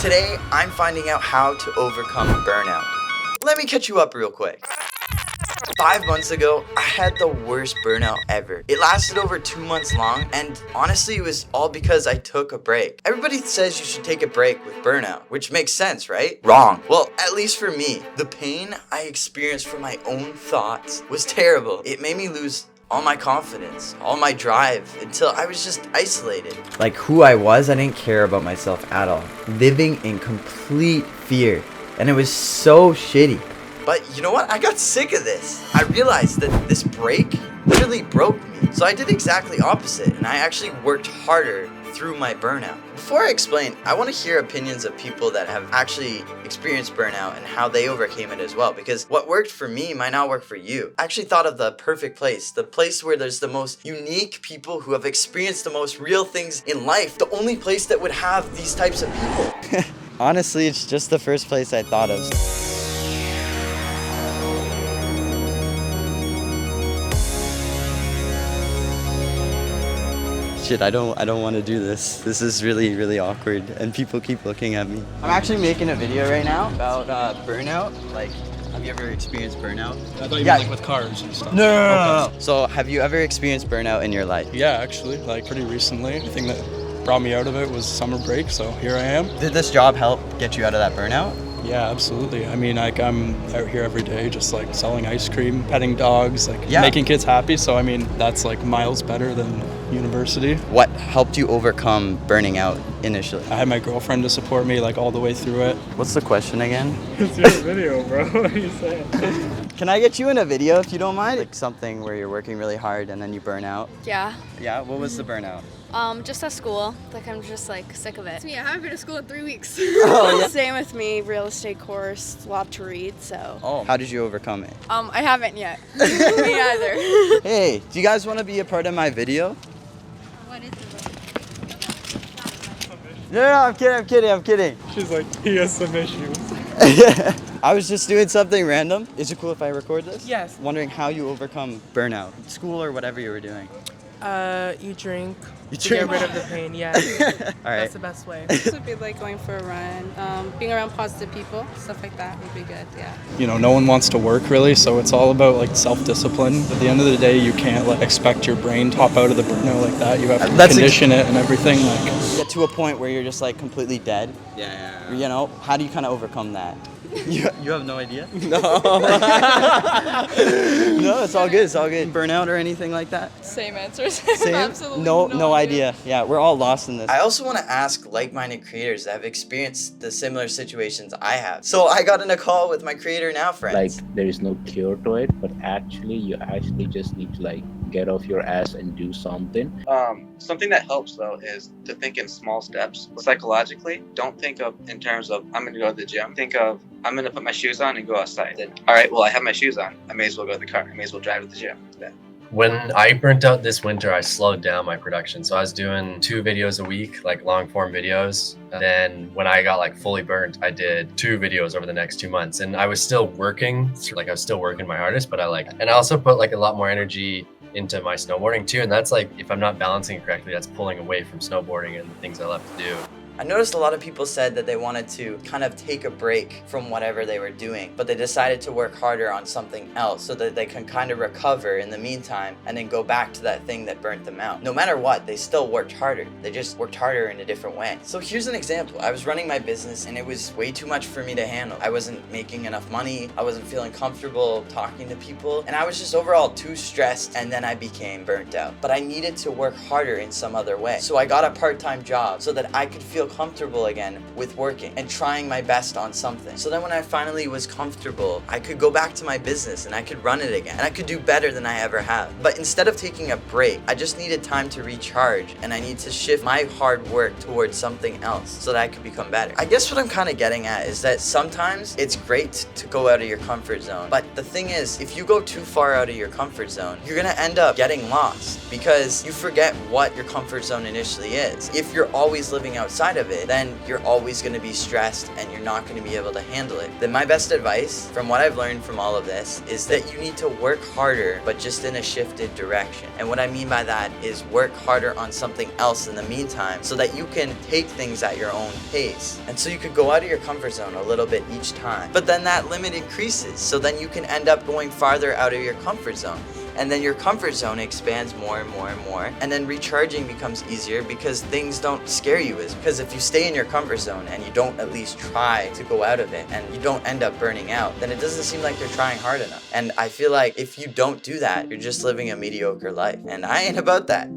Today, I'm finding out how to overcome burnout. Let me catch you up real quick. 5 months ago, I had the worst burnout ever. It lasted over 2 months long, and honestly, it was all because I took a break. Everybody says you should take a break with burnout, which makes sense, right? Wrong. Well, at least for me, the pain I experienced from my own thoughts was terrible. It made me lose all my confidence, all my drive, until I was just isolated. Like who I was, I didn't care about myself at all. Living in complete fear, and it was so shitty. But you know what? I got sick of this. I realized that this break literally broke me. So I did exactly opposite, and I actually worked harder through my burnout. Before I explain, I want to hear opinions of people that have actually experienced burnout and how they overcame it as well, because what worked for me might not work for you. I actually thought of the perfect place, the place where there's the most unique people who have experienced the most real things in life, the only place that would have these types of people. Honestly, it's just the first place I thought of. Shit, I don't want to do this. This is really awkward, and people keep looking at me. I'm actually making a video right now about burnout. Like, have you ever experienced burnout? I thought you meant like with cars and stuff. No. So, have you ever experienced burnout in your life? Yeah, actually, like pretty recently. The thing that brought me out of it was summer break, so here I am. Did this job help get you out of that burnout? Yeah, absolutely. I mean, like I'm out here every day just like selling ice cream, petting dogs, like Yeah. making kids happy. So I mean, that's like miles better than university. What helped you overcome burning out initially? I had my girlfriend to support me like all the way through it. What's the question again? It's your video, bro. What are you saying? Can I get you in a video if you don't mind? Like something where you're working really hard and then you burn out. Yeah, Yeah, what was the burnout? just at school. Like I'm just like sick of it. Me, I haven't been to school in 3 weeks. Oh, yeah. Same with me, real estate course, love to read, so. Oh, how did you overcome it? I haven't yet. Me either. Hey, do you guys want to be a part of my video? What is it? No, I'm kidding. She's like, he has some issues. I was just doing something random. Is it cool if I record this? Yes. Wondering how you overcome burnout, school or whatever you were doing. You drink. You To drink? get rid of the pain, yeah. All right. That's the best way. This would be like going for a run, being around positive people, stuff like that would be good, yeah. You know, no one wants to work really, so it's all about like self-discipline. At the end of the day, you can't like expect your brain to hop out of the burnout like that. You have to condition it and everything. Like, Get to a point where you're just like completely dead. Yeah. You know, how do you kind of overcome that? You have no idea? No. No, it's all good. It's all good. Burnout or anything like that? Same answers. Same? Absolutely No idea. Yeah, we're all lost in this. I also want to ask like-minded creators that have experienced the similar situations I have. So I got in a call with my creator now friends. Like there is no cure to it, but you actually just need to like get off your ass and do something. Something that helps though is to think in small steps. Psychologically, don't think of in terms of I'm gonna go to the gym. Think of I'm gonna put my shoes on and go outside. Then, all right, well I have my shoes on. I may as well go to the car. I may as well drive to the gym. Then. When I burnt out this winter, I slowed down my production. So I was doing 2 videos a week, like long form videos. And then when I got like fully burnt, I did 2 videos over the next 2 months. And I was still working, like I was still working my hardest, but and I also put like a lot more energy into my snowboarding too. And that's like, if I'm not balancing it correctly, that's pulling away from snowboarding and the things I love to do. I noticed a lot of people said that they wanted to kind of take a break from whatever they were doing, but they decided to work harder on something else so that they can kind of recover in the meantime and then go back to that thing that burnt them out. No matter what, they still worked harder. They just worked harder in a different way. So here's an example. I was running my business and it was way too much for me to handle. I wasn't making enough money. I wasn't feeling comfortable talking to people, and I was just overall too stressed, and then I became burnt out. But I needed to work harder in some other way. So I got a part-time job so that I could feel comfortable again with working and trying my best on something. So then when I finally was comfortable, I could go back to my business and I could run it again, and I could do better than I ever have. But instead of taking a break, I just needed time to recharge, and I need to shift my hard work towards something else so that I could become better. I guess what I'm kind of getting at is that sometimes it's great to go out of your comfort zone, but the thing is, if you go too far out of your comfort zone, you're gonna end up getting lost because you forget what your comfort zone initially is. If you're always living outside outside of it, then you're always going to be stressed and you're not going to be able to handle it. Then my best advice from what I've learned from all of this is that you need to work harder, but just in a shifted direction. And what I mean by that is work harder on something else in the meantime so that you can take things at your own pace. And so you could go out of your comfort zone a little bit each time. But then that limit increases. So then you can end up going farther out of your comfort zone. And then your comfort zone expands more and more and more. And then recharging becomes easier because things don't scare you as because if you stay in your comfort zone and you don't at least try to go out of it and you don't end up burning out, then it doesn't seem like you're trying hard enough. And I feel like if you don't do that, you're just living a mediocre life. And I ain't about that.